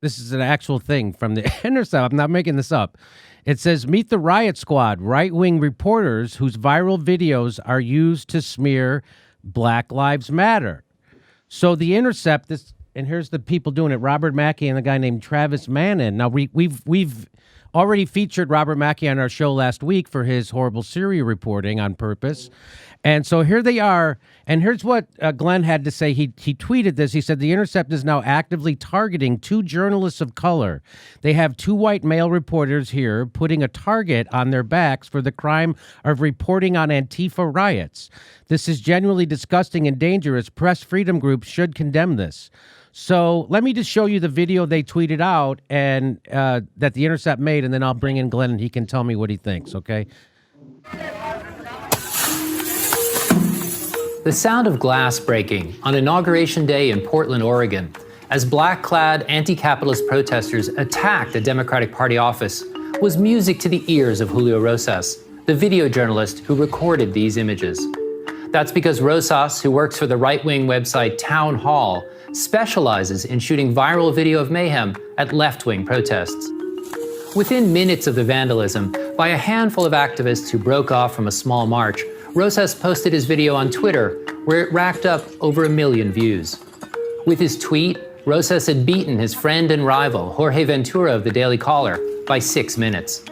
This is an actual thing from the Intercept. I'm not making this up. It says, meet the riot squad, right-wing reporters whose viral videos are used to smear Black Lives Matter. So the Intercept, and here's the people doing it, Robert Mackey and a guy named Travis Mannon. Now, we've already featured Robert Mackey on our show last week for his horrible Syria reporting on purpose. And so here they are, and here's what Glenn had to say. He tweeted this. He said, the Intercept is now actively targeting 2 journalists of color. They have 2 white male reporters here putting a target on their backs for the crime of reporting on Antifa riots. This is genuinely disgusting and dangerous. Press freedom groups should condemn this. So let me just show you the video they tweeted out and that the Intercept made, and then I'll bring in Glenn and he can tell me what he thinks, okay? The sound of glass breaking on Inauguration Day in Portland, Oregon, as black-clad anti-capitalist protesters attacked a Democratic Party office, was music to the ears of Julio Rosas, the video journalist who recorded these images. That's because Rosas, who works for the right-wing website Town Hall, specializes in shooting viral video of mayhem at left-wing protests. Within minutes of the vandalism, by a handful of activists who broke off from a small march, Rosas posted his video on Twitter, where it racked up over 1 million views. With his tweet, Rosas had beaten his friend and rival, Jorge Ventura of the Daily Caller, by 6 minutes.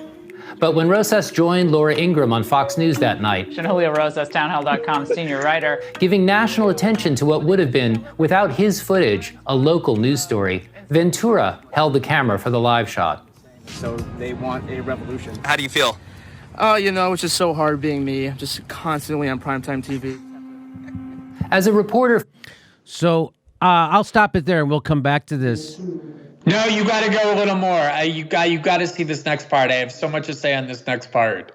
But when Rosas joined Laura Ingraham on Fox News that night, Julio Rosas, townhall.com senior writer, giving national attention to what would have been, without his footage, a local news story, Ventura held the camera for the live shot. So they want a revolution. How do you feel? It's just so hard being me, just constantly on primetime TV. As a reporter... So I'll stop it there and we'll come back to this. No, you got to go a little more. You got to see this next part. I have so much to say on this next part.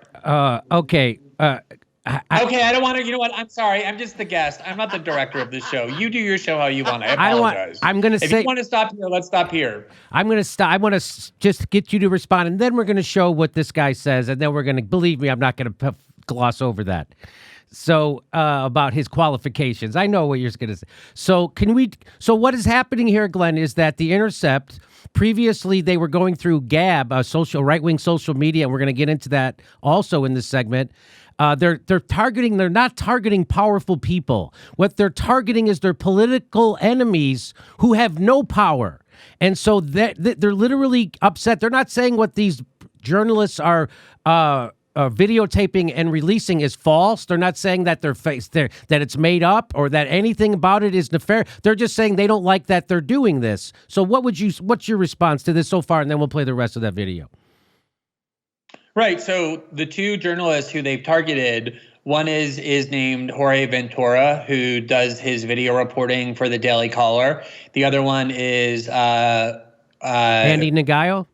Okay. Okay, I don't want to. You know what? I'm sorry. I'm just the guest. I'm not the director of this show. You do your show how you want. I apologize. If you want to stop here, let's stop here. I'm going to stop. I want to just get you to respond, and then we're going to show what this guy says, and then we're going to, believe me, I'm not going to gloss over that. So about his qualifications, I know what you're going to say. So what is happening here, Glenn, is that the Intercept, previously they were going through Gab, right-wing social media, and we're going to get into that also in this segment. They're not targeting powerful people. What they're targeting is their political enemies who have no power. And so they're literally upset. They're not saying what these journalists are videotaping and releasing is false. They're not saying that that it's made up or that anything about it is nefarious. They're just saying they don't like that they're doing this. So what's your response to this so far? And then we'll play the rest of that video. Right. So the 2 journalists who they've targeted, one is named Jorge Ventura, who does his video reporting for the Daily Caller. The other one is Andy Nagayo?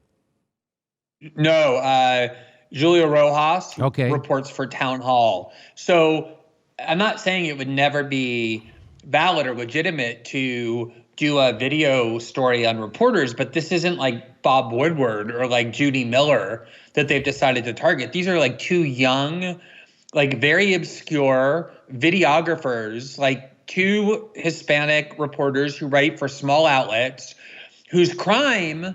No, Julio Rojas, who okay, reports for Town Hall. So I'm not saying it would never be valid or legitimate to do a video story on reporters, but this isn't like Bob Woodward or like Judy Miller that they've decided to target. These are like 2 young, like very obscure videographers, like 2 Hispanic reporters who write for small outlets whose crime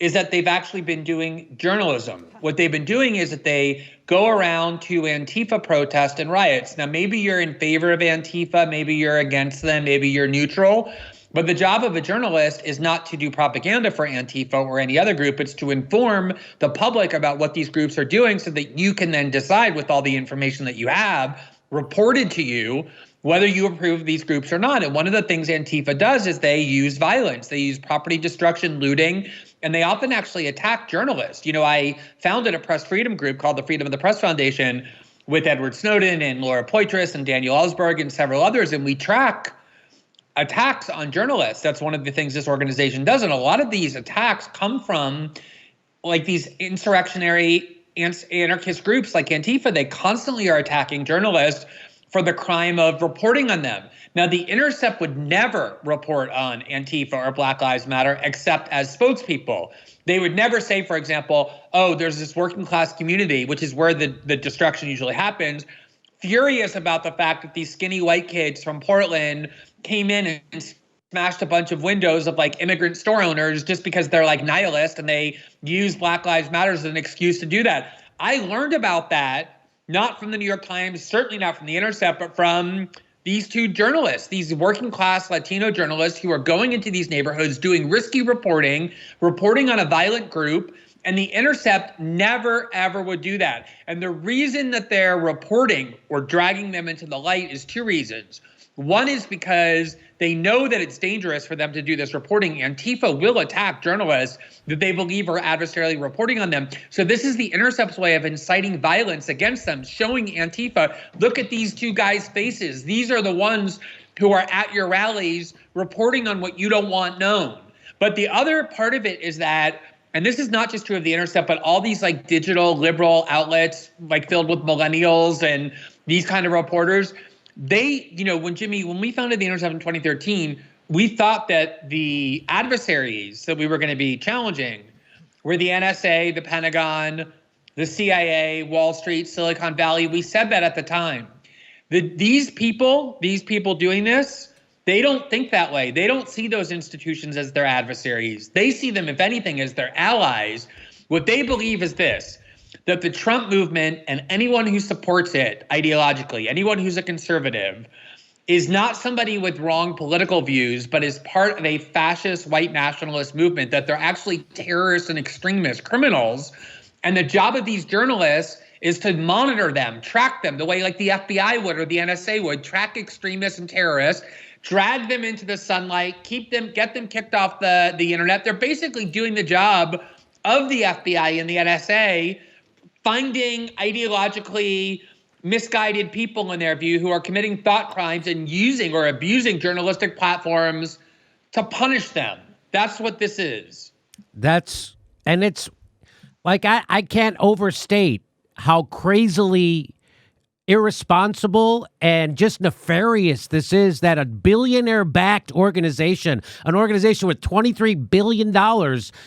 is that they've actually been doing journalism. What they've been doing is that they go around to Antifa protests and riots. Now, maybe you're in favor of Antifa, maybe you're against them, maybe you're neutral. But the job of a journalist is not to do propaganda for Antifa or any other group. It's to inform the public about what these groups are doing so that you can then decide with all the information that you have reported to you whether you approve these groups or not. And one of the things Antifa does is they use violence. They use property destruction, looting, and they often actually attack journalists. You know, I founded a press freedom group called the Freedom of the Press Foundation with Edward Snowden and Laura Poitras and Daniel Ellsberg and several others, and we track attacks on journalists. That's one of the things this organization does. And a lot of these attacks come from like these insurrectionary anarchist groups like Antifa. They constantly are attacking journalists for the crime of reporting on them. Now, the Intercept would never report on Antifa or Black Lives Matter except as spokespeople. They would never say, for example, oh, there's this working class community, which is where the destruction usually happens, furious about the fact that these skinny white kids from Portland came in and smashed a bunch of windows of like immigrant store owners just because they're like nihilist and they use Black Lives Matter as an excuse to do that. I learned about that not from the New York Times, certainly not from the Intercept, but from these two journalists, these working class Latino journalists who are going into these neighborhoods, doing risky reporting on a violent group. And the Intercept never, ever would do that. And the reason that they're reporting or dragging them into the light is two reasons. One is because they know that it's dangerous for them to do this reporting. Antifa will attack journalists that they believe are adversarially reporting on them. So this is the Intercept's way of inciting violence against them, showing Antifa, look at these two guys' faces. These are the ones who are at your rallies reporting on what you don't want known. But the other part of it is that, and this is not just true of the Intercept, but all these like digital liberal outlets, like filled with millennials and these kind of reporters, they, you know, when we founded the Intercept in 2013, we thought that the adversaries that we were going to be challenging were the NSA, the Pentagon, the CIA, Wall Street, Silicon Valley. We said that at the time. These people doing this, they don't think that way. They don't see those institutions as their adversaries. They see them, if anything, as their allies. What they believe is this, that the Trump movement and anyone who supports it ideologically, anyone who's a conservative, is not somebody with wrong political views, but is part of a fascist white nationalist movement, that they're actually terrorists and extremists, criminals. And the job of these journalists is to monitor them, track them, the way like the FBI would or the NSA would, track extremists and terrorists, drag them into the sunlight, get them kicked off the internet. They're basically doing the job of the FBI and the NSA, finding ideologically misguided people in their view who are committing thought crimes and using or abusing journalistic platforms to punish them. That's what this is. And it's like, I can't overstate how crazily irresponsible and just nefarious this is, that a billionaire-backed organization, an organization with $23 billion,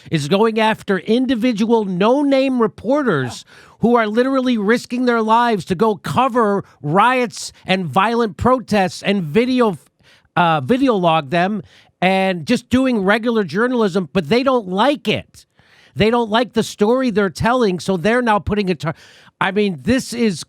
is going after individual no-name reporters who are literally risking their lives to go cover riots and violent protests and video log them and just doing regular journalism, but they don't like it. They don't like the story they're telling, so they're now putting it. I mean, this is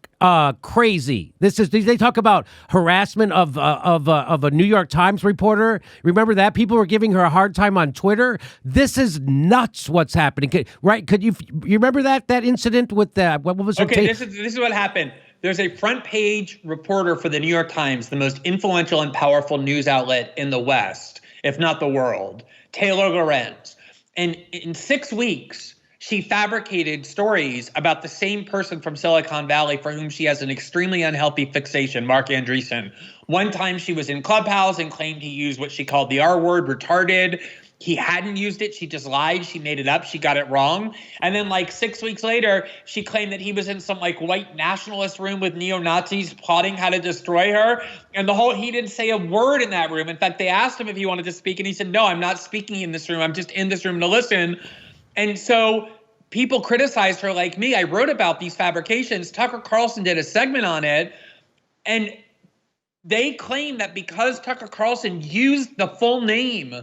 crazy. They talk about harassment of a New York Times reporter. Remember that? People were giving her a hard time on Twitter. This is nuts. What's happening? Right? Could you remember that incident with the what was her this is what happened. There's a front page reporter for the New York Times, the most influential and powerful news outlet in the West, if not the world, Taylor Lorenz. And in 6 weeks, she fabricated stories about the same person from Silicon Valley for whom she has an extremely unhealthy fixation, Mark Andreessen. One time she was in Clubhouse and claimed he used what she called the R word, retarded. He hadn't used it. She just lied. She made it up. She got it wrong. And then like 6 weeks later, she claimed that he was in some like white nationalist room with neo-Nazis plotting how to destroy her. And he didn't say a word in that room. In fact, they asked him if he wanted to speak, and he said, no, I'm not speaking in this room. I'm just in this room to listen. And so people criticized her like me. I wrote about these fabrications. Tucker Carlson did a segment on it. And they claim that because Tucker Carlson used the full name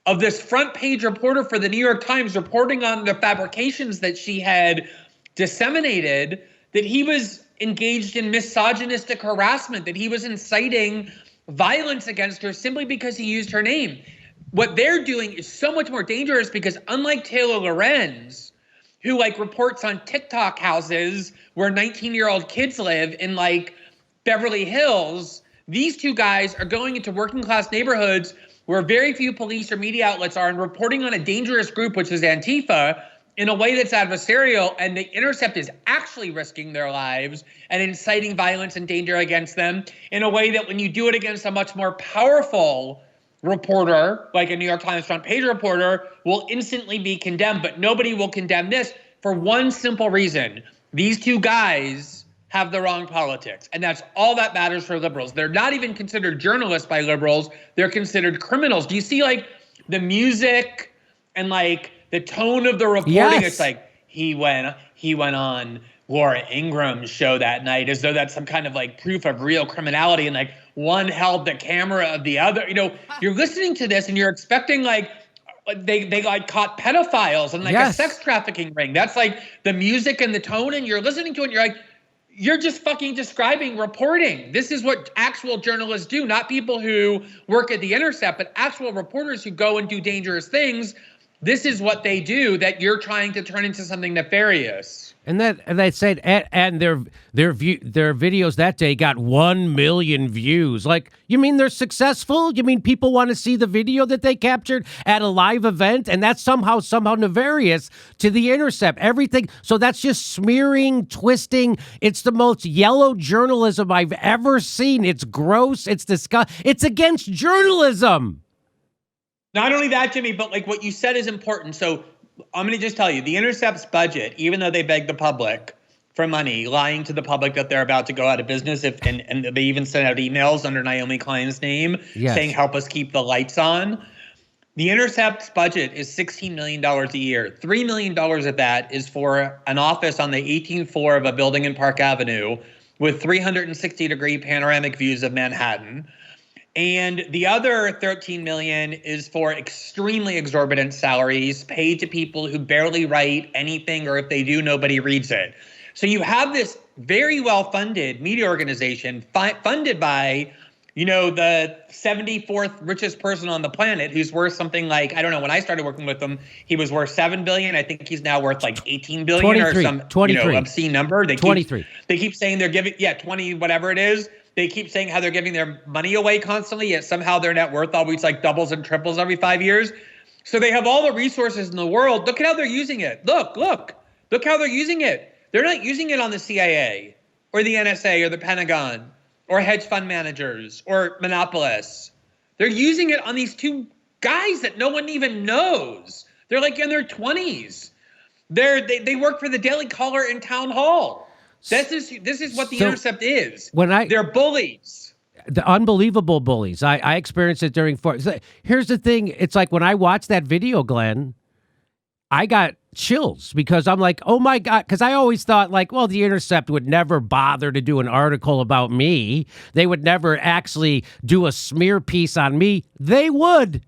of this front page reporter for the New York Times reporting on the fabrications that she had disseminated, that he was engaged in misogynistic harassment, that he was inciting violence against her simply because he used her name. What they're doing is so much more dangerous because unlike Taylor Lorenz, who like reports on TikTok houses where 19-year-old kids live in like Beverly Hills, these two guys are going into working class neighborhoods where very few police or media outlets are, and reporting on a dangerous group, which is Antifa, in a way that's adversarial. And the Intercept is actually risking their lives and inciting violence and danger against them in a way that when you do it against a much more powerful reporter, like a New York Times front page reporter, will instantly be condemned. But nobody will condemn this for one simple reason. These two guys have the wrong politics. And that's all that matters for liberals. They're not even considered journalists by liberals. They're considered criminals. Do you see like the music and like the tone of the reporting? Yes. It's like he went on Laura Ingram's show that night, as though that's some kind of like proof of real criminality, and like one held the camera of the other. You know, you're listening to this and you're expecting like they like caught pedophiles and like a sex trafficking ring. That's like the music and the tone, and you're listening to it and you're like, you're just fucking describing reporting. This is what actual journalists do, not people who work at the Intercept, but actual reporters who go and do dangerous things. This is what they do that you're trying to turn into something nefarious. And they said, and their videos that day got 1 million views. Like, you mean they're successful? You mean people want to see the video that they captured at a live event? And that's somehow nefarious to the Intercept. Everything. So that's just smearing, twisting. It's the most yellow journalism I've ever seen. It's gross. It's disgusting. It's against journalism. Not only that, Jimmy, but like what you said is important. So I'm going to just tell you, the Intercept's budget, even though they beg the public for money, lying to the public that they're about to go out of business, and they even sent out emails under Naomi Klein's name saying, help us keep the lights on. The Intercept's budget is $16 million a year. $3 million of that is for an office on the 18th floor of a building in Park Avenue with 360-degree panoramic views of Manhattan. And the other $13 million is for extremely exorbitant salaries paid to people who barely write anything, or if they do, nobody reads it. So you have this very well-funded media organization funded by, you know, the 74th richest person on the planet, who's worth something like, I don't know, when I started working with him, he was worth $7 billion. I think he's now worth like $18 billion or some 23. Obscene number. They 23. They keep saying they're giving, 20, whatever it is. They keep saying how they're giving their money away constantly, yet somehow their net worth always like doubles and triples every 5 years. So they have all the resources in the world. Look at how they're using it. Look how they're using it. They're not using it on the CIA or the NSA or the Pentagon or hedge fund managers or monopolists. They're using it on these two guys that no one even knows. They're like in their 20s. They work for the Daily Caller and Town Hall. This is what the Intercept is. They're bullies. The unbelievable bullies. I experienced it during. Here's the thing. It's like when I watched that video, Glenn, I got chills because I'm like, oh my God. Because I always thought like, well, the Intercept would never bother to do an article about me. They would never actually do a smear piece on me. They would.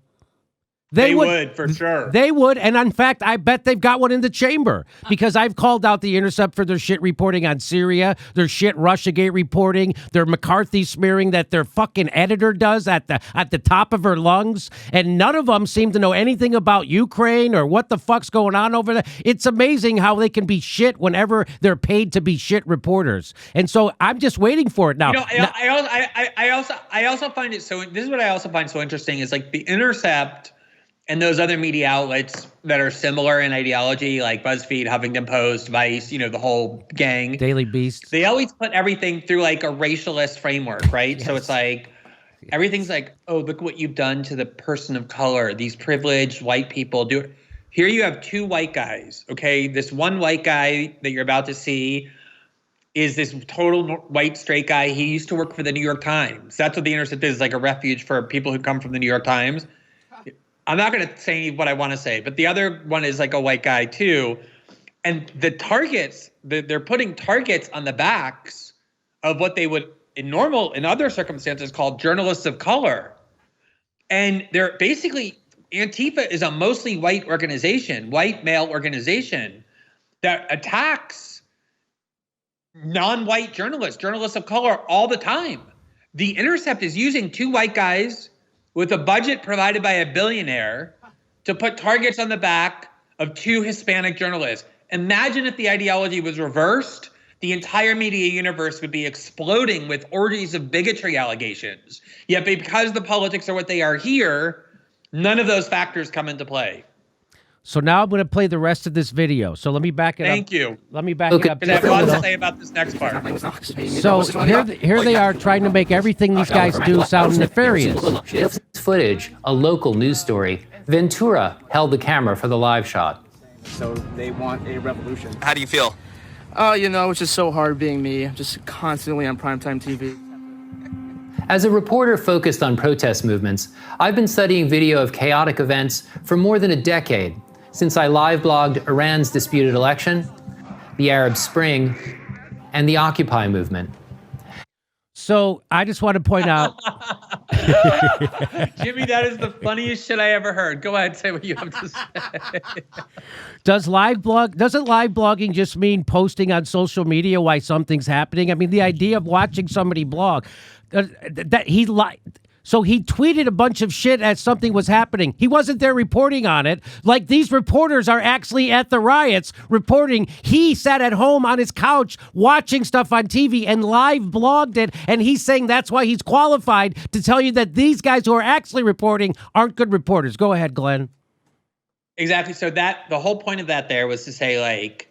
They would, for sure. They would. And in fact, I bet they've got one in the chamber because I've called out the Intercept for their shit reporting on Syria, their shit Russiagate reporting, their McCarthy smearing that their fucking editor does at the top of her lungs. And none of them seem to know anything about Ukraine or what the fuck's going on over there. It's amazing how they can be shit whenever they're paid to be shit reporters. And so I'm just waiting for it now. You know, I also find it so, this is what I also find so interesting is like the Intercept and those other media outlets that are similar in ideology, like BuzzFeed, Huffington Post, Vice, you know, the whole gang. Daily Beast. They always put everything through like a racialist framework, right? Yes. So it's like, everything's like, oh, look what you've done to the person of color. These privileged white people do it. Here you have two white guys, okay? This one white guy that you're about to see is this total white straight guy. He used to work for the New York Times. That's what the Intercept is, like a refuge for people who come from the New York Times. I'm not going to say what I want to say, but the other one is like a white guy too. And the targets, they're putting targets on the backs of what they would in other circumstances call journalists of color. And they're basically, Antifa is a mostly white organization, white male organization that attacks non-white journalists of color all the time. The Intercept is using two white guys with a budget provided by a billionaire to put targets on the back of two Hispanic journalists. Imagine if the ideology was reversed, the entire media universe would be exploding with orgies of bigotry allegations. Yet because the politics are what they are here, none of those factors come into play. So now I'm going to play the rest of this video. So let me back it up. Thank you. Let me back it up. Because I have a lot to say about this next part. So here they are trying to make everything these guys do sound nefarious. This footage, a local news story. Ventura held the camera for the live shot. So they want a revolution. How do you feel? You know, it's just so hard being me. I'm just constantly on primetime TV. As a reporter focused on protest movements, I've been studying video of chaotic events for more than a decade. Since I live blogged Iran's disputed election, the Arab Spring, and the Occupy movement. So I just want to point out, Jimmy, that is the funniest shit I ever heard. Go ahead, say what you have to say. doesn't live blogging just mean posting on social media why something's happening? I mean, the idea of watching somebody blog, so he tweeted a bunch of shit as something was happening. He wasn't there reporting on it. Like, these reporters are actually at the riots reporting. He sat at home on his couch watching stuff on TV and live blogged it. And he's saying that's why he's qualified to tell you that these guys who are actually reporting aren't good reporters. Go ahead, Glenn. Exactly. So the whole point of that there was to say, like,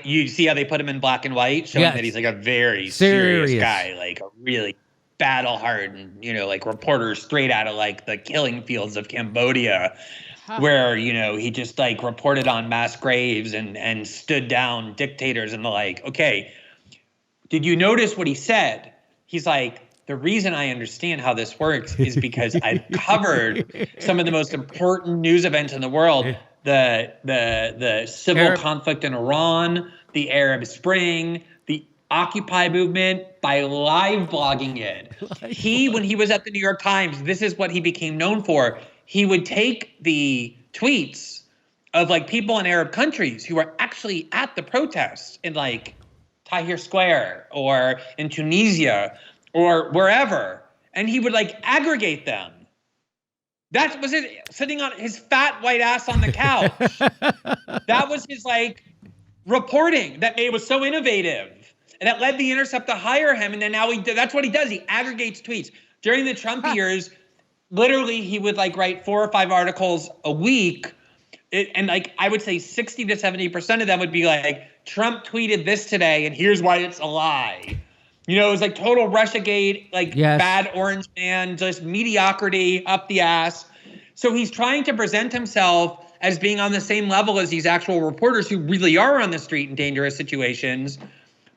you see how they put him in black and white, showing that he's like a very serious guy, like a really battle-hardened, like reporter straight out of like the killing fields of Cambodia, where, he just like reported on mass graves and stood down dictators and the like. Okay, did you notice what he said? He's like, the reason I understand how this works is because I've covered some of the most important news events in the world, the civil conflict in Iran, the Arab Spring, the Occupy movement, by live blogging it. When he was at the New York Times, this is what he became known for. He would take the tweets of like people in Arab countries who were actually at the protests in like Tahrir Square or in Tunisia or wherever, and he would like aggregate them. That was it, sitting on his fat white ass on the couch. That was his like reporting that was so innovative. And that led the Intercept to hire him. And then now that's what he does. He aggregates tweets. During the Trump years, literally he would like write 4 or 5 articles a week. And like, I would say 60 to 70% of them would be like, Trump tweeted this today and here's why it's a lie. It was like total Russiagate, like bad orange man, just mediocrity up the ass. So he's trying to present himself as being on the same level as these actual reporters who really are on the street in dangerous situations,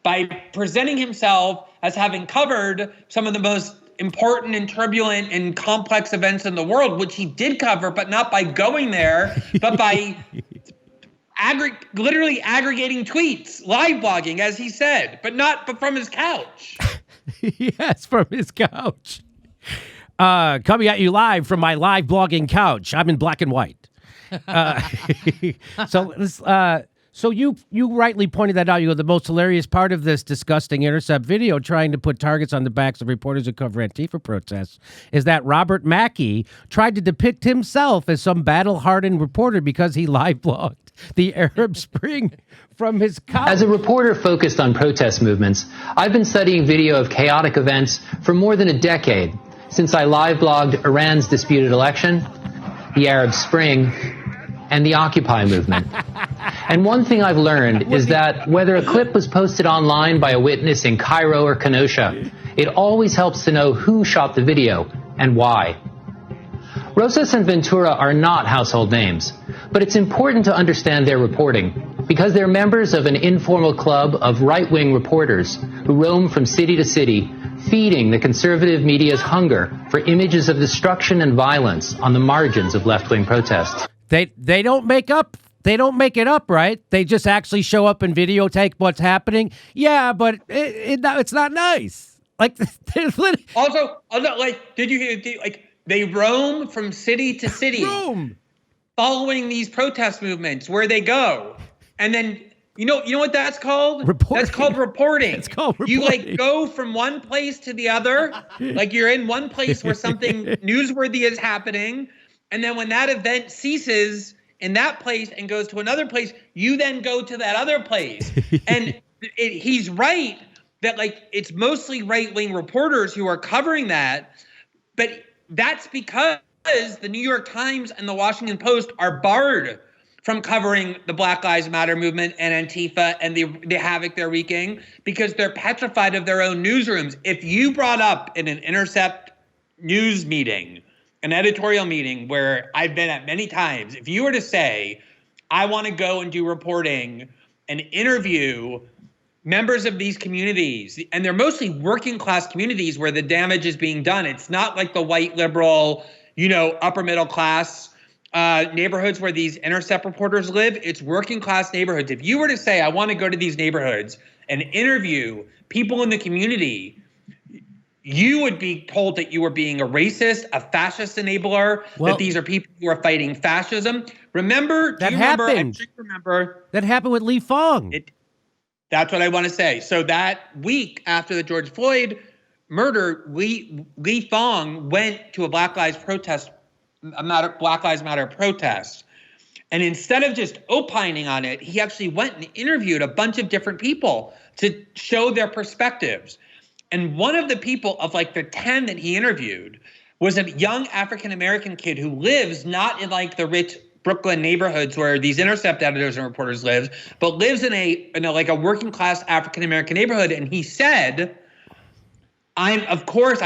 by presenting himself as having covered some of the most important and turbulent and complex events in the world, which he did cover, but not by going there, but by literally aggregating tweets, live blogging, as he said, but from his couch. Yes, from his couch. Coming at you live from my live blogging couch. I'm in black and white. So you rightly pointed that out. You go, the most hilarious part of this disgusting Intercept video trying to put targets on the backs of reporters who cover Antifa protests is that Robert Mackey tried to depict himself as some battle-hardened reporter because he live blogged the Arab Spring from his couch. As a reporter focused on protest movements, I've been studying video of chaotic events for more than a decade, since I live blogged Iran's disputed election, the Arab Spring, and the Occupy movement. And one thing I've learned is that whether a clip was posted online by a witness in Cairo or Kenosha, it always helps to know who shot the video and why. Rosas and Ventura are not household names, but it's important to understand their reporting because they're members of an informal club of right-wing reporters who roam from city to city, feeding the conservative media's hunger for images of destruction and violence on the margins of left-wing protests. They don't make it up, right? They just actually show up and videotape what's happening. Yeah, but it's not nice. Like, also, like, did you hear? Like, they roam from city to city, following these protest movements where they go, and then you know what that's called? Reporting. That's called reporting. It's called reporting. You like go from one place to the other, like you're in one place where something newsworthy is happening. And then when that event ceases in that place and goes to another place, you then go to that other place. And he's right that like it's mostly right-wing reporters who are covering that. But that's because the New York Times and the Washington Post are barred from covering the Black Lives Matter movement and Antifa and the havoc they're wreaking because they're petrified of their own newsrooms. If you brought up in an Intercept news meeting, an editorial meeting where I've been at many times, if you were to say, I want to go and do reporting and interview members of these communities, and they're mostly working class communities where the damage is being done. It's not like the white liberal, upper middle class neighborhoods where these Intercept reporters live. It's working class neighborhoods. If you were to say, I want to go to these neighborhoods and interview people in the community, you would be told that you were being a racist, a fascist enabler, that these are people who are fighting fascism. Remember, that happened. That happened with Lee Fong. That's what I want to say. So that week after the George Floyd murder, Lee Fong went to a Black Lives Matter protest. And instead of just opining on it, he actually went and interviewed a bunch of different people to show their perspectives. And one of the people of like the 10 that he interviewed was a young African-American kid who lives not in like the rich Brooklyn neighborhoods where these Intercept editors and reporters live, but lives in a working class African-American neighborhood. And he said, I'm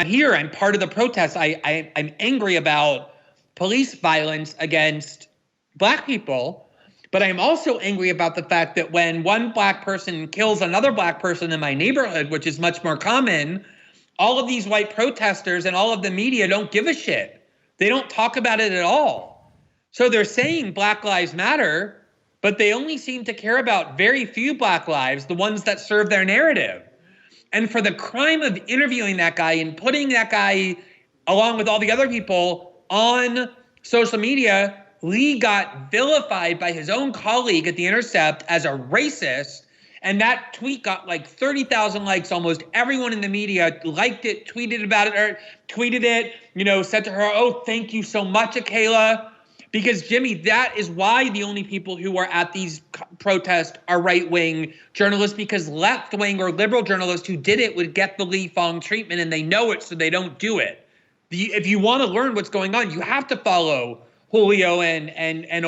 here. I'm part of the protest. I'm angry about police violence against Black people. But I'm also angry about the fact that when one Black person kills another Black person in my neighborhood, which is much more common, all of these white protesters and all of the media don't give a shit. They don't talk about it at all. So they're saying Black Lives Matter, but they only seem to care about very few Black lives, the ones that serve their narrative. And for the crime of interviewing that guy and putting that guy along with all the other people on social media, Lee got vilified by his own colleague at The Intercept as a racist, and that tweet got like 30,000 likes. Almost everyone in the media liked it, tweeted about it, or tweeted it, said to her, oh, thank you so much, Akela. Because, Jimmy, that is why the only people who are at these protests are right-wing journalists, because left-wing or liberal journalists who did it would get the Lee Fong treatment, and they know it, so they don't do it. If you want to learn what's going on, you have to follow Julio and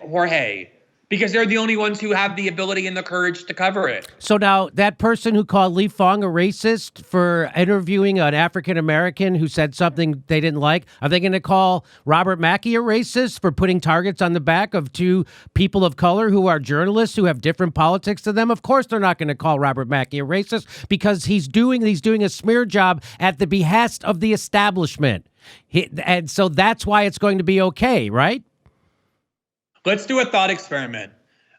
Jorge, because they're the only ones who have the ability and the courage to cover it. So now that person who called Lee Fong a racist for interviewing an African-American who said something they didn't like, are they going to call Robert Mackey a racist for putting targets on the back of two people of color who are journalists who have different politics to them? Of course they're not going to call Robert Mackey a racist, because he's doing a smear job at the behest of the establishment. And so that's why it's going to be okay, right? Let's do a thought experiment.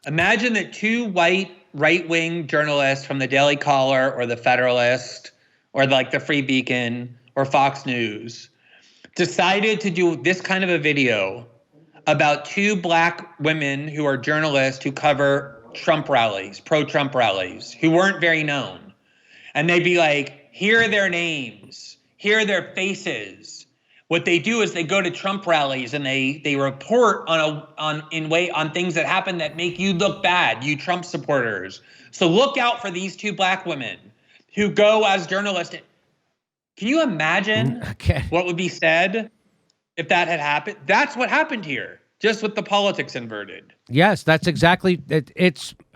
Imagine that two white right-wing journalists from the Daily Caller or the Federalist or like the Free Beacon or Fox News decided to do this kind of a video about two Black women who are journalists who cover Trump rallies, pro-Trump rallies, who weren't very known. And they'd be like, here are their names, here are their faces. What they do is they go to Trump rallies and they report on things that happen that make you look bad, you Trump supporters. So look out for these two Black women who go as journalists. Can you imagine what would be said if that had happened? That's what happened here, just with the politics inverted. Yes, that's exactly it.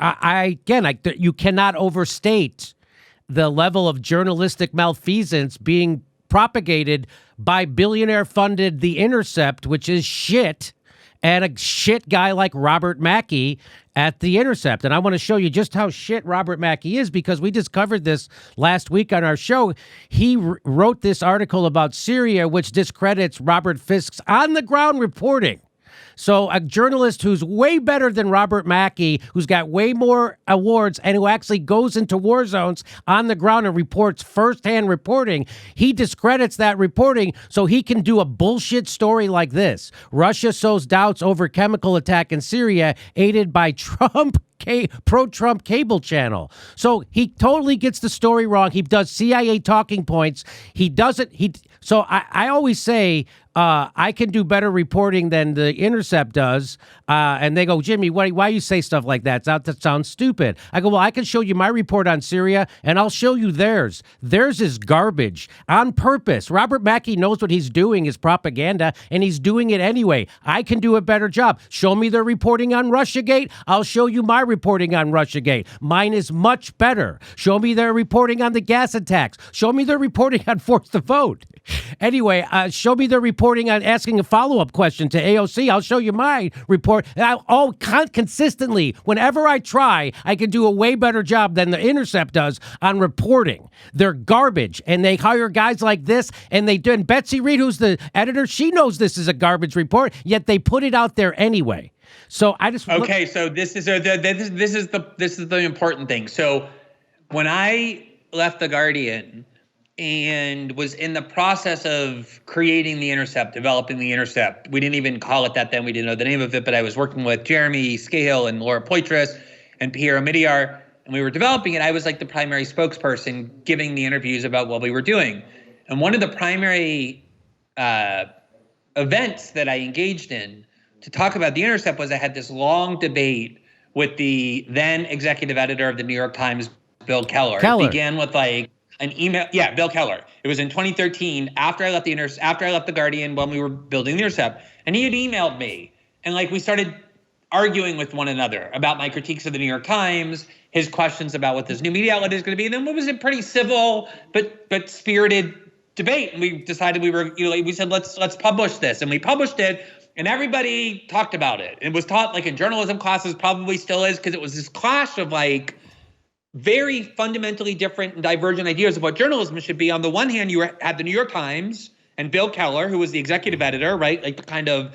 You cannot overstate the level of journalistic malfeasance being propagated by billionaire-funded The Intercept, which is shit, and a shit guy like Robert Mackey at The Intercept. And I want to show you just how shit Robert Mackey is, because we just covered this last week on our show. He wrote this article about Syria, which discredits Robert Fisk's on-the-ground reporting. So a journalist who's way better than Robert Mackey, who's got way more awards, and who actually goes into war zones on the ground and reports firsthand reporting, he discredits that reporting so he can do a bullshit story like this. Russia sows doubts over chemical attack in Syria, aided by pro-Trump cable channel. So he totally gets the story wrong. He does CIA talking points. So I always say, I can do better reporting than The Intercept does. And they go, Jimmy, why you say stuff like that? That sounds stupid. I go, well, I can show you my report on Syria, and I'll show you theirs. Theirs is garbage on purpose. Robert Mackey knows what he's doing is propaganda, and he's doing it anyway. I can do a better job. Show me their reporting on Russiagate. I'll show you my reporting on Russiagate. Mine is much better. Show me their reporting on the gas attacks. Show me their reporting on Force the Vote. Anyway, show me their reporting on asking a follow-up question to AOC. I'll show you my report. Consistently, whenever I try, I can do a way better job than the Intercept does on reporting. They're garbage, and they hire guys like this, and they do. And Betsy Reed, who's the editor, she knows this is a garbage report, yet they put it out there anyway. So I just okay. So this is the important thing. So when I left the Guardian and was in the process of creating the Intercept, developing the Intercept, we didn't even call it that then. We didn't know the name of it, but I was working with Jeremy Scahill and Laura Poitras and Pierre Omidyar, and we were developing it. I was like the primary spokesperson giving the interviews about what we were doing. And one of the primary events that I engaged in to talk about the Intercept was I had this long debate with the then executive editor of the New York Times, Bill Keller. It began with like an email. Yeah, Bill Keller. It was in 2013 after I left the Guardian when we were building the Intercept, and he had emailed me, and like we started arguing with one another about my critiques of the New York Times, his questions about what this new media outlet is going to be. And then it was a pretty civil but spirited debate, and we decided we said let's publish this, and we published it, and everybody talked about it. It was taught like in journalism classes, probably still is, because it was this clash of like very fundamentally different and divergent ideas of what journalism should be. On the one hand, you had the New York Times and Bill Keller, who was the executive editor, right? Like the kind of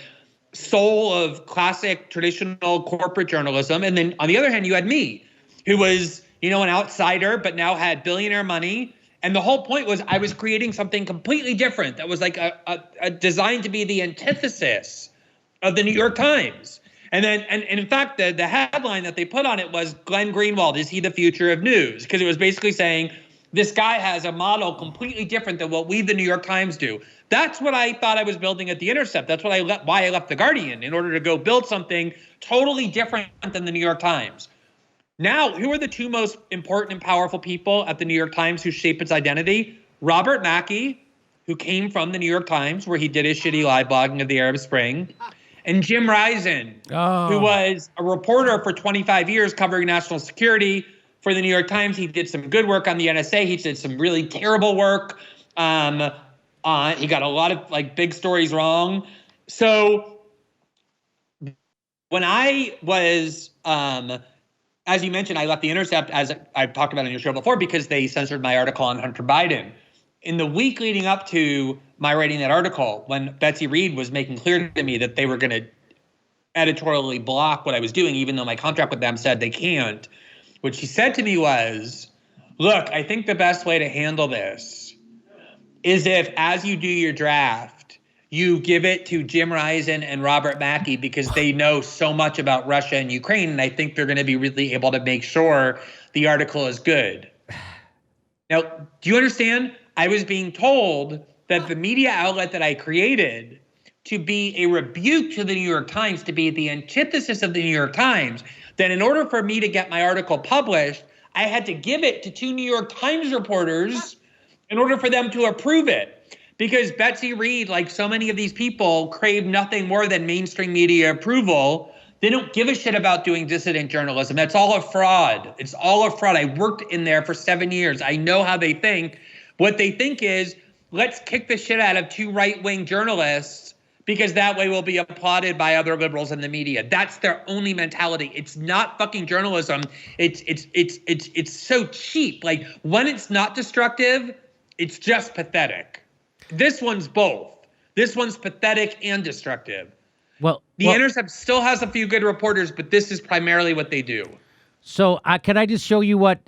soul of classic traditional corporate journalism. And then on the other hand, you had me, who was, an outsider, but now had billionaire money. And the whole point was I was creating something completely different that was like a designed to be the antithesis of the New York Times. And then, and in fact, the headline that they put on it was Glenn Greenwald, is he the future of news? Because it was basically saying this guy has a model completely different than what we, the New York Times, do. That's what I thought I was building at the Intercept. That's why I left the Guardian, in order to go build something totally different than the New York Times. Now, who are the two most important and powerful people at the New York Times who shape its identity? Robert Mackey, who came from the New York Times, where he did his shitty live blogging of the Arab Spring, and Jim Risen, who was a reporter for 25 years covering national security for the New York Times. He did some good work on the NSA. He did some really terrible work. He got a lot of like big stories wrong. So when I was, as you mentioned, I left the Intercept, as I've talked about on your show before, because they censored my article on Hunter Biden. In the week leading up to my writing that article, when Betsy Reed was making clear to me that they were going to editorially block what I was doing, even though my contract with them said they can't, what she said to me was, look, I think the best way to handle this is if, as you do your draft, you give it to Jim Risen and Robert Mackey, because they know so much about Russia and Ukraine, and I think they're going to be really able to make sure the article is good. Now, do you understand? I was being told that the media outlet that I created to be a rebuke to the New York Times, to be the antithesis of the New York Times, that in order for me to get my article published, I had to give it to two New York Times reporters in order for them to approve it. Because Betsy Reed, like so many of these people, crave nothing more than mainstream media approval. They don't give a shit about doing dissident journalism. That's all a fraud. It's all a fraud. I worked in there for 7 years. I know how they think. What they think is, let's kick the shit out of two right-wing journalists, because that way we'll be applauded by other liberals in the media. That's their only mentality. It's not fucking journalism. It's so cheap. Like, when it's not destructive, it's just pathetic. This one's both. This one's pathetic and destructive. The Intercept still has a few good reporters, but this is primarily what they do. So can I just show you what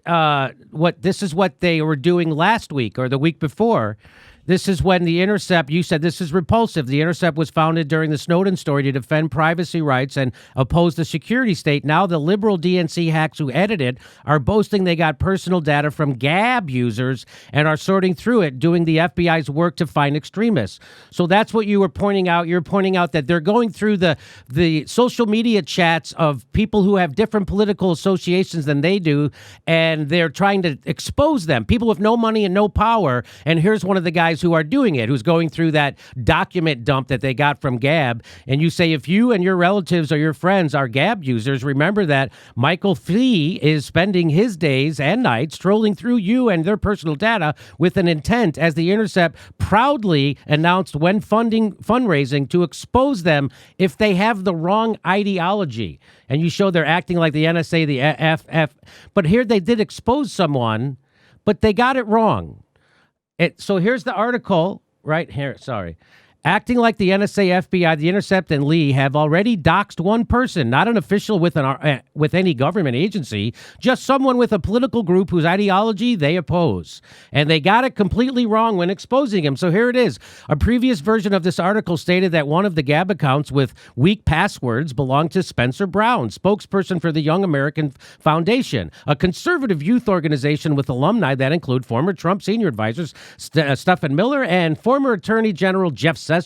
this is what they were doing last week or the week before? This is when the Intercept, you said this is repulsive. The Intercept was founded during the Snowden story to defend privacy rights and oppose the security state. Now the liberal DNC hacks who edited are boasting they got personal data from Gab users and are sorting through it, doing the FBI's work to find extremists. So that's what you were pointing out. You're pointing out that they're going through the social media chats of people who have different political associations than they do, and they're trying to expose them. People with no money and no power. And here's one of the guys guys who are doing it, who's going through that document dump that they got from Gab, and you say, if you and your relatives or your friends are Gab users, remember that Michael Fee is spending his days and nights trolling through you and their personal data with an intent, as the Intercept proudly announced when fundraising, to expose them if they have the wrong ideology. And you show they're acting like the NSA, the FF. But here they did expose someone, but they got it wrong. So here's the article right here. Sorry. Acting like the NSA, FBI, the Intercept, and Lee have already doxed one person, not an official with any government agency, just someone with a political group whose ideology they oppose. And they got it completely wrong when exposing him. So here it is. A previous version of this article stated that one of the Gab accounts with weak passwords belonged to Spencer Brown, spokesperson for the Young American Foundation, a conservative youth organization with alumni that include former Trump senior advisors Stephen Miller and former Attorney General Jeff Sessions.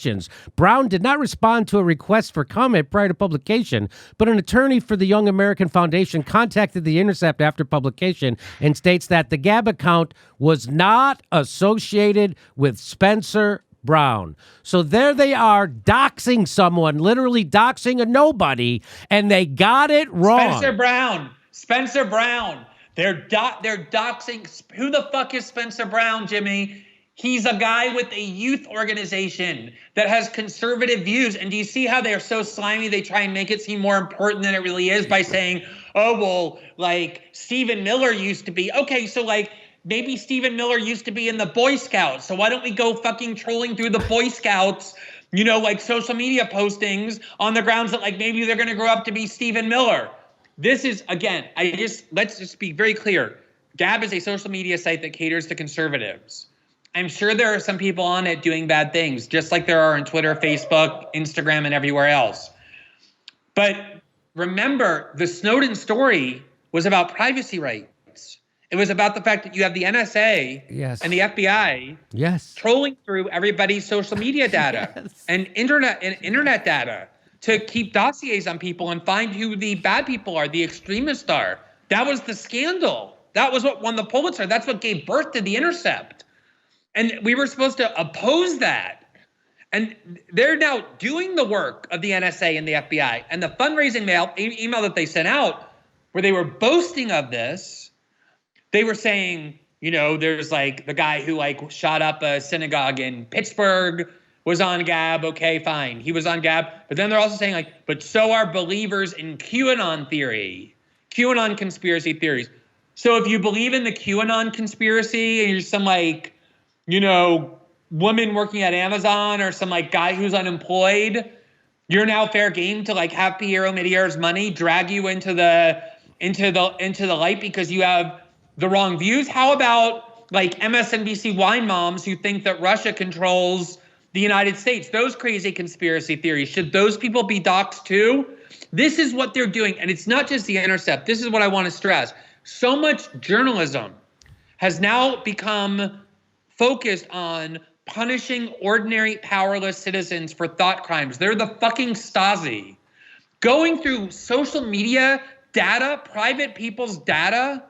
Brown did not respond to a request for comment prior to publication, but an attorney for the Young American Foundation contacted the Intercept after publication and states that the Gab account was not associated with Spencer Brown. So there they are, doxing someone, literally doxing a nobody, and they got it wrong. Spencer Brown. They're doxing. Who the fuck is Spencer Brown, Jimmy? He's a guy with a youth organization that has conservative views. And do you see how they're so slimy? They try and make it seem more important than it really is by saying, oh, well, like Stephen Miller used to be. Okay, so like maybe Stephen Miller used to be in the Boy Scouts. So why don't we go fucking trolling through the Boy Scouts, you know, like social media postings on the grounds that like maybe they're going to grow up to be Stephen Miller. This is, again, let's just be very clear. Gab is a social media site that caters to conservatives. I'm sure there are some people on it doing bad things, just like there are on Twitter, Facebook, Instagram, and everywhere else. But remember, the Snowden story was about privacy rights. It was about the fact that you have the NSA and the FBI trolling through everybody's social media data and internet data to keep dossiers on people and find who the bad people are, the extremists are. That was the scandal. That was what won the Pulitzer. That's what gave birth to The Intercept. And we were supposed to oppose that. And they're now doing the work of the NSA and the FBI. And the fundraising email that they sent out, where they were boasting of this, they were saying, you know, there's like the guy who like shot up a synagogue in Pittsburgh was on Gab. Okay, fine. He was on Gab. But then they're also saying like, but so are believers in QAnon theory, QAnon conspiracy theories. So if you believe in the QAnon conspiracy and you're some like, you know, woman working at Amazon or some like guy who's unemployed, you're now fair game to like have Piero Medeiros money drag you into the light because you have the wrong views. How about like MSNBC wine moms who think that Russia controls the United States? Those crazy conspiracy theories. Should those people be doxxed too? This is what they're doing. And it's not just The Intercept. This is what I want to stress. So much journalism has now become focused on punishing ordinary powerless citizens for thought crimes. They're the fucking Stasi. Going through social media data, private people's data,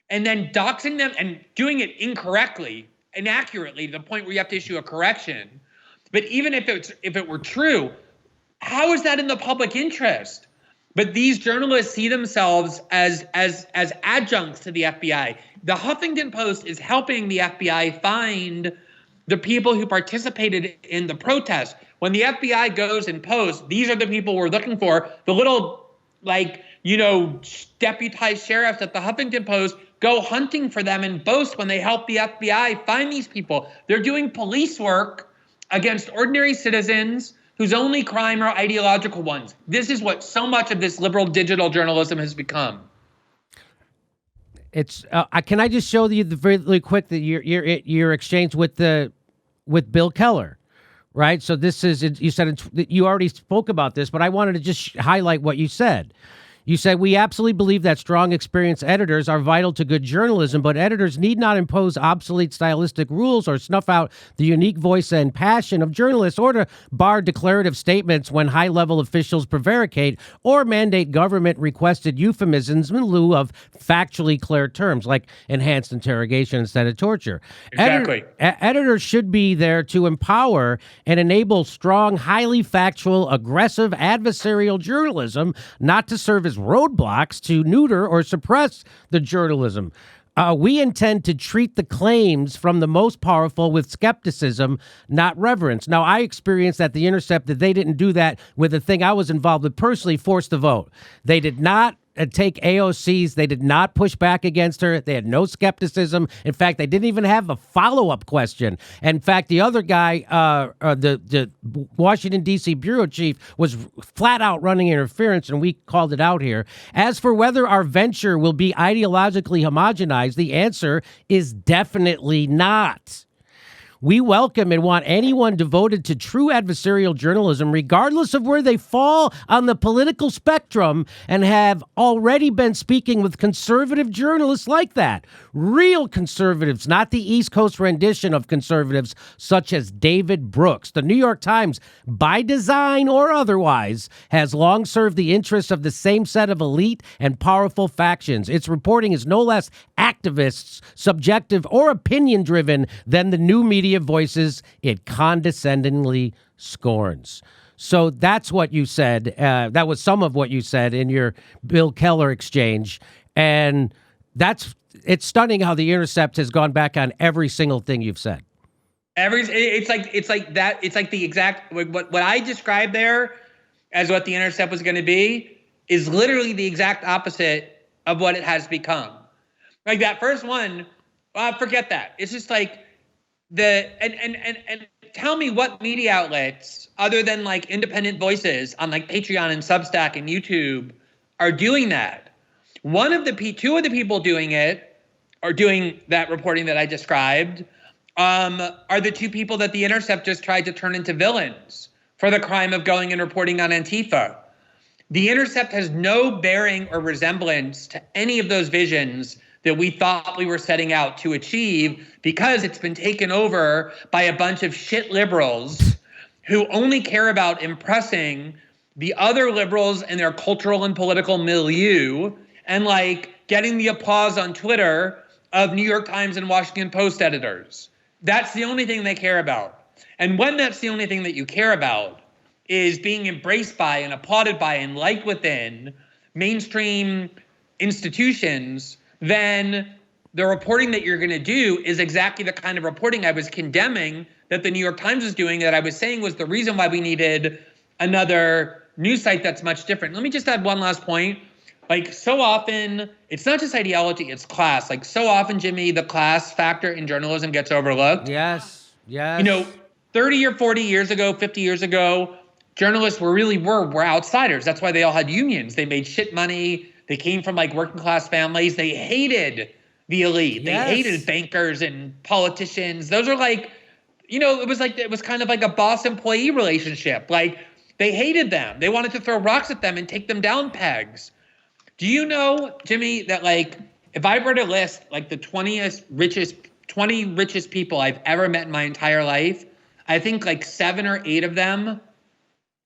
and then doxing them and doing it incorrectly, inaccurately, to the point where you have to issue a correction. But even if it were true, how is that in the public interest? But these journalists see themselves as adjuncts to the FBI. The Huffington Post is helping the FBI find the people who participated in the protest. When the FBI goes and posts, these are the people we're looking for. The little, like, you know, deputized sheriffs at the Huffington Post go hunting for them and boast when they help the FBI find these people. They're doing police work against ordinary citizens whose only crime are ideological ones. This is what so much of this liberal digital journalism has become. It's can I just show you really quick that your exchange with Bill Keller, right? So this is, you said you already spoke about this, but I wanted to just highlight what you said. You said, we absolutely believe that strong, experienced editors are vital to good journalism, but editors need not impose obsolete stylistic rules or snuff out the unique voice and passion of journalists, or to bar declarative statements when high-level officials prevaricate, or mandate government-requested euphemisms in lieu of factually clear terms, like enhanced interrogation instead of torture. Exactly. Editors should be there to empower and enable strong, highly factual, aggressive, adversarial journalism, not to serve as roadblocks to neuter or suppress the journalism. We intend to treat the claims from the most powerful with skepticism, not reverence. Now, I experienced at The Intercept that they didn't do that with the thing I was involved with personally, Force the Vote. They did not take AOC's. They did not push back against her. They had no skepticism. In fact, they didn't even have a follow-up question. In fact, the other guy, the Washington, D.C. bureau chief, was flat out running interference, and we called it out here. As for whether our venture will be ideologically homogenized, the answer is definitely not. We welcome and want anyone devoted to true adversarial journalism, regardless of where they fall on the political spectrum, and have already been speaking with conservative journalists like that. Real conservatives, not the East Coast rendition of conservatives such as David Brooks. The New York Times, by design or otherwise, has long served the interests of the same set of elite and powerful factions. Its reporting is no less activist, subjective, or opinion-driven than the new media voices it condescendingly scorns. So that's what you said. That was some of what you said in your Bill Keller exchange. And it's stunning how The Intercept has gone back on every single thing you've said. It's like that. It's like the exact, what I described there as what The Intercept was going to be is literally the exact opposite of what it has become. Like that first one, forget that. It's just like and tell me what media outlets other than like independent voices on like Patreon and Substack and YouTube are doing that. Two of the people doing it are doing that reporting that I described are the two people that The Intercept just tried to turn into villains for the crime of going and reporting on Antifa. The Intercept has no bearing or resemblance to any of those visions that we thought we were setting out to achieve, because it's been taken over by a bunch of shit liberals who only care about impressing the other liberals in their cultural and political milieu, and like getting the applause on Twitter of New York Times and Washington Post editors. That's the only thing they care about. And when that's the only thing that you care about is being embraced by and applauded by and liked within mainstream institutions, then the reporting that you're going to do is exactly the kind of reporting I was condemning that the New York Times was doing, that I was saying was the reason why we needed another news site that's much different. Let me just add one last point. Like, so often, it's not just ideology, it's class. Like, so often, Jimmy, the class factor in journalism gets overlooked. Yes. You know, 30 or 40 years ago, 50 years ago, journalists were outsiders. That's why they all had unions. They made shit money. They came from like working class families. They hated the elite. Yes. They hated bankers and politicians. Those are like, you know, it was kind of like a boss employee relationship. Like, they hated them. They wanted to throw rocks at them and take them down pegs. Do you know, Jimmy, that like, if I were to list like the 20 richest people I've ever met in my entire life, I think like 7 or 8 of them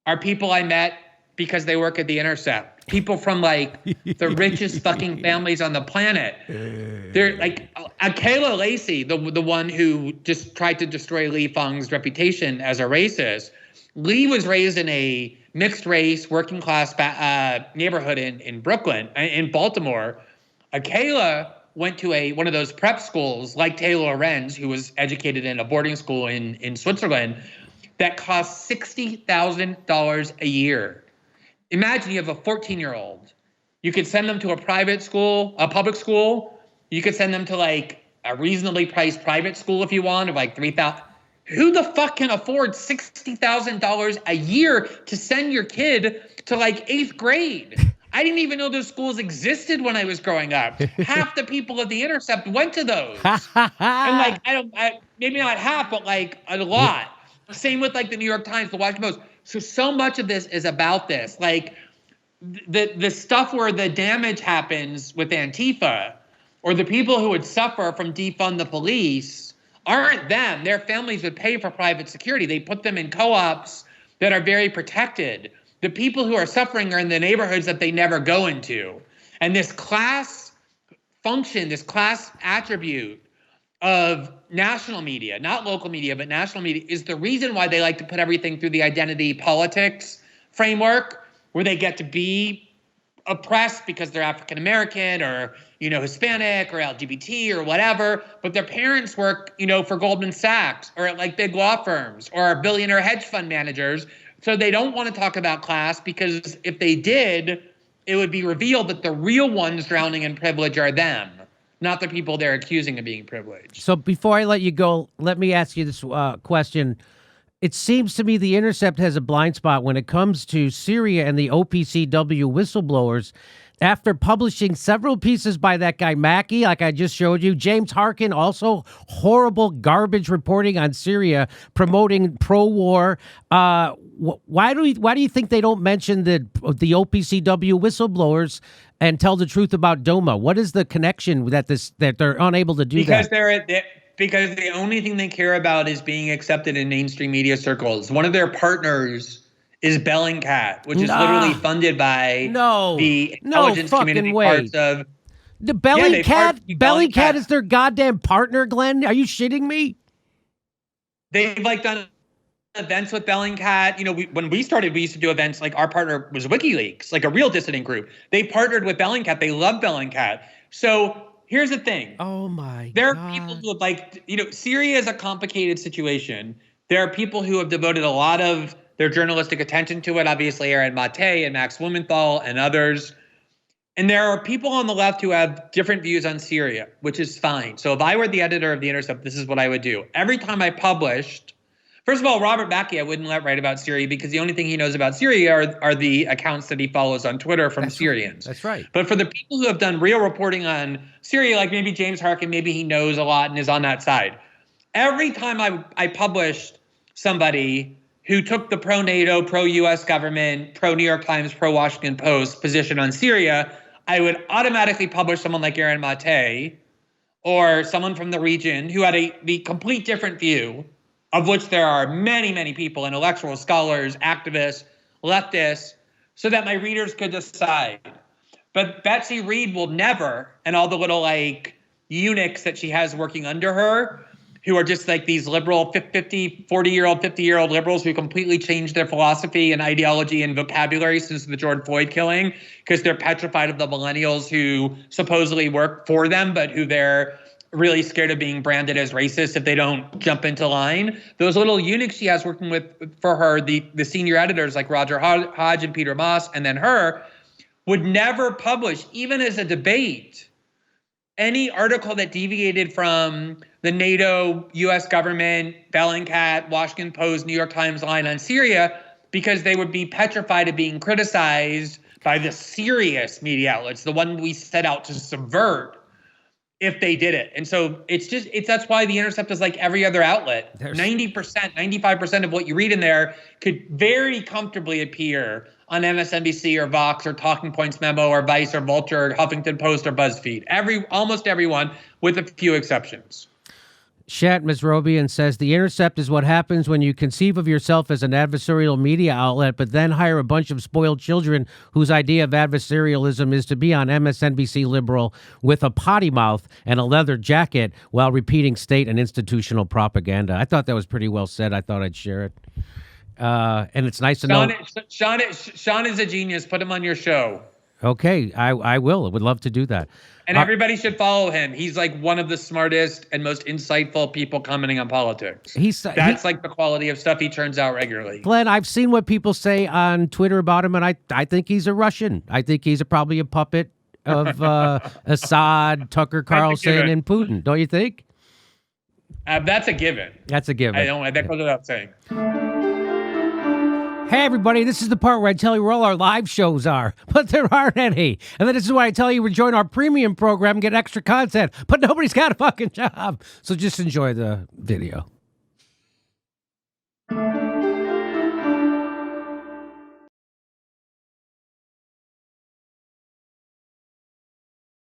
are people I met because they work at The Intercept. People from like the richest fucking families on the planet. They're like Kayla Lacey, the one who just tried to destroy Lee Feng's reputation as a racist. Lee was raised in a mixed race, working class neighborhood in Brooklyn, in Baltimore. Kayla went to one of those prep schools like Taylor Lorenz, who was educated in a boarding school in Switzerland, that cost $60,000 a year. Imagine you have a 14-year-old. You could send them to a private school, a public school. You could send them to like a reasonably priced private school if you want, of like $3,000. Who the fuck can afford $60,000 a year to send your kid to like 8th grade? I didn't even know those schools existed when I was growing up. Half the people at The Intercept went to those. And like, maybe not half, but like a lot. Same with like the New York Times, the Washington Post. So much of this is about this. Like, the stuff where the damage happens with Antifa, or the people who would suffer from defund the police, aren't them. Their families would pay for private security. They put them in co-ops that are very protected. The people who are suffering are in the neighborhoods that they never go into. And this class function, this class attribute of national media, not local media, but national media, is the reason why they like to put everything through the identity politics framework, where they get to be oppressed because they're African American or, Hispanic or LGBT or whatever, but their parents work, for Goldman Sachs or at like big law firms or are billionaire hedge fund managers. So they don't want to talk about class, because if they did, it would be revealed that the real ones drowning in privilege are them, not the people they're accusing of being privileged. So before I let you go, let me ask you this question. It seems to me the Intercept has a blind spot when it comes to Syria and the OPCW whistleblowers. After publishing several pieces by that guy Mackey, like I just showed you, James Harkin, also horrible garbage reporting on Syria, promoting pro-war. Why do you think they don't mention the OPCW whistleblowers and tell the truth about DOMA? What is the connection that they're unable to do that? Because the only thing they care about is being accepted in mainstream media circles. One of their partners is Bellingcat, which is literally funded by the intelligence community parts of the Bellingcat. Bellingcat is their goddamn partner, Glenn. Are you shitting me? They've done events with Bellingcat. When we started, we used to do events. Like, our partner was WikiLeaks, like a real dissident group. They partnered with Bellingcat. They love Bellingcat. So here's the thing. Oh my! There are people who have Syria is a complicated situation. There are people who have devoted a lot of their journalistic attention to it. Obviously, Aaron Mate and Max Blumenthal and others. And there are people on the left who have different views on Syria, which is fine. So if I were the editor of The Intercept, this is what I would do. Every time I published, first of all, Robert Mackey, I wouldn't let write about Syria, because the only thing he knows about Syria are the accounts that he follows on Twitter from Syrians. That's right. But for the people who have done real reporting on Syria, like maybe James Harkin, maybe he knows a lot and is on that side. Every time I published somebody who took the pro-NATO, pro-U.S. government, pro-New York Times, pro-Washington Post position on Syria, I would automatically publish someone like Aaron Mate or someone from the region who had the complete different view, of which there are many, many people, intellectual scholars, activists, leftists, so that my readers could decide. But Betsy Reed will never, and all the little eunuchs that she has working under her, who are just these liberal 40-year-old liberals who completely changed their philosophy and ideology and vocabulary since the George Floyd killing, because they're petrified of the millennials who supposedly work for them, but who they're really scared of being branded as racist if they don't jump into line. Those little eunuchs she has working for her, the senior editors like Roger Hodge and Peter Moss, and then her, would never publish, even as a debate, any article that deviated from the NATO, U.S. government, Bellingcat, Washington Post, New York Times line on Syria, because they would be petrified of being criticized by the serious media outlets, the one we set out to subvert, if they did it. And so that's why The Intercept is like every other outlet. 90%, 95% of what you read in there could very comfortably appear on MSNBC or Vox or Talking Points Memo or Vice or Vulture or Huffington Post or BuzzFeed. Almost everyone, with a few exceptions. Shat Misrobian says, The Intercept is what happens when you conceive of yourself as an adversarial media outlet, but then hire a bunch of spoiled children whose idea of adversarialism is to be on MSNBC liberal with a potty mouth and a leather jacket while repeating state and institutional propaganda. I thought that was pretty well said. I thought I'd share it. And it's nice to know. Sean is a genius. Put him on your show. Okay, I will. I would love to do that. And everybody should follow him. He's one of the smartest and most insightful people commenting on politics. That's the quality of stuff he turns out regularly. Glenn, I've seen what people say on Twitter about him, and I think he's a Russian. I think he's probably a puppet of Assad, Tucker Carlson, and Putin. Don't you think? That's a given. That's a given. That goes without saying. Hey, everybody, this is the part where I tell you where all our live shows are, but there aren't any. And then this is why I tell you we join our premium program and get extra content, but nobody's got a fucking job. So just enjoy the video.